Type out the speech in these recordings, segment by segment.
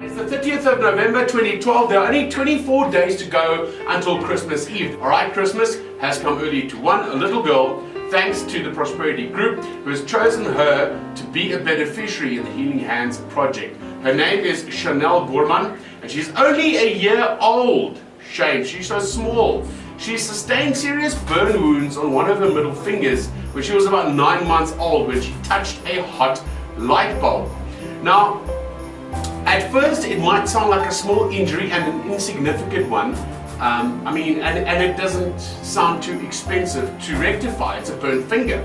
It's the 30th of November 2012. There are only 24 days to go until Christmas Eve. Alright, Christmas has come early to a little girl, thanks to the Prosperity Group, who has chosen her to be a beneficiary in the Healing Hands project. Her name is Borman, and she's only a year old. Shame, she's so small. She sustained serious burn wounds on one of her middle fingers when she was about 9 months old when she touched a hot light bulb. Now, at first it might sound like a small injury and an insignificant one. And it doesn't sound too expensive to rectify. It's a burnt finger.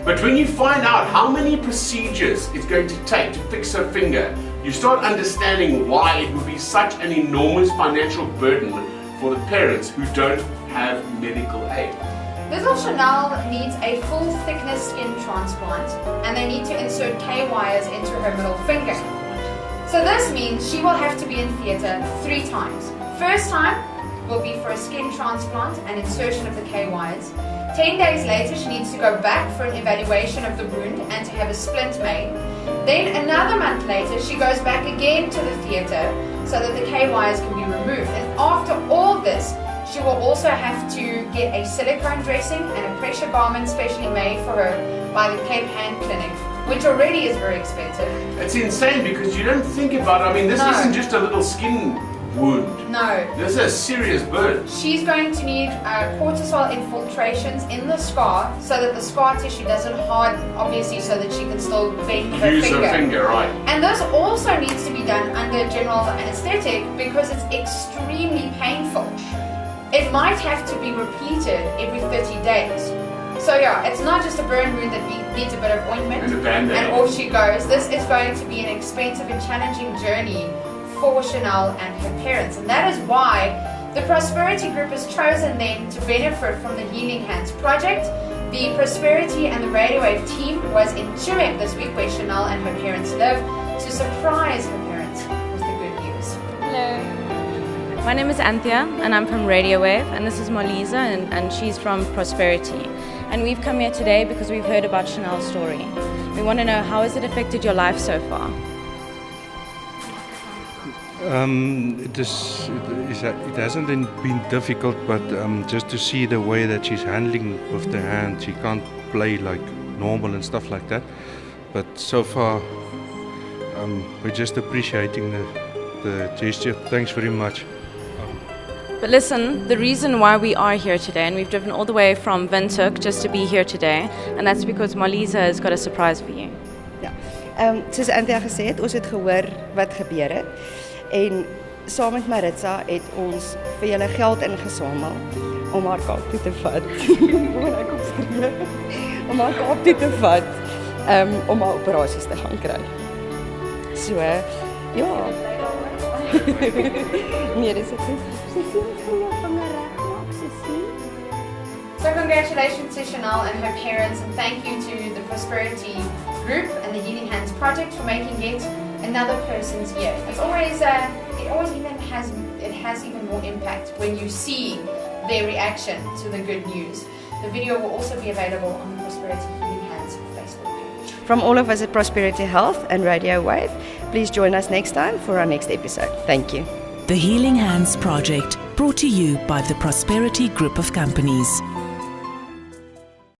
But when you find out how many procedures it's going to take to fix her finger, you start understanding why it would be such an enormous financial burden for the parents who don't have medical aid. Little Chanel needs a full thickness skin transplant, and they need to insert K-wires into her middle finger. So this means she will have to be in theatre 3 times. First time will be for a skin transplant and insertion of the K-wires. 10 days later, she needs to go back for an evaluation of the wound and to have a splint made. Then another month later, she goes back again to the theatre so that the K-wires can be removed. And after all this, she will also have to get a silicone dressing and a pressure garment specially made for her by the Cape Hand Clinic, which already is very expensive. It's insane because you don't think about it. This isn't just a little skin wound. No. This is a serious burn. She's going to need cortisol infiltrations in the scar so that the scar tissue doesn't harden, obviously, so that she can still bend her Use finger. her finger, right. And this also needs to be done under general anesthetic because it's extremely painful. It might have to be repeated every 30 days. So yeah, it's not just a burn wound that needs a bit of ointment and a band-aid. And off she goes. This is going to be an expensive and challenging journey for Chanel and her parents. And that is why the Prosperity Group has chosen them to benefit from the Healing Hands project. The Prosperity and the Radio Wave team was in Zurich this week where Chanel and her parents live to surprise her parents with the good news. Hello. My name is Anthea and I'm from Radio Wave, and this is Molisa and she's from Prosperity. And we've come here today because we've heard about Chanel's story. We want to know, how has it affected your life so far? It hasn't been difficult, but just to see the way that she's handling with the hand, she can't play like normal and stuff like that. But so far, we're just appreciating the gesture. Thanks very much. But listen, the reason why we are here today, and we've driven all the way from Windhoek just to be here today, and that's because Molisa has got a surprise for you. Ja, soos Anthea gesê het, ons het gehoor wat gebeur het. En saam met Maritza het ons vir julle geld ingesamel om haar Kaap toe te vat. Om haar Kaap toe te vat, om haar operasies te gaan kry. So, ja. Nee, dis ek. So congratulations to Chanel and her parents, and thank you to the Prosperity Group and the Healing Hands Project for making it another person's year. It has even more impact when you see their reaction to the good news. The video will also be available on the Prosperity Healing Hands Facebook page. From all of us at Prosperity Health and Radio Wave, please join us next time for our next episode. Thank you. The Healing Hands Project, brought to you by the Prosperity Group of Companies.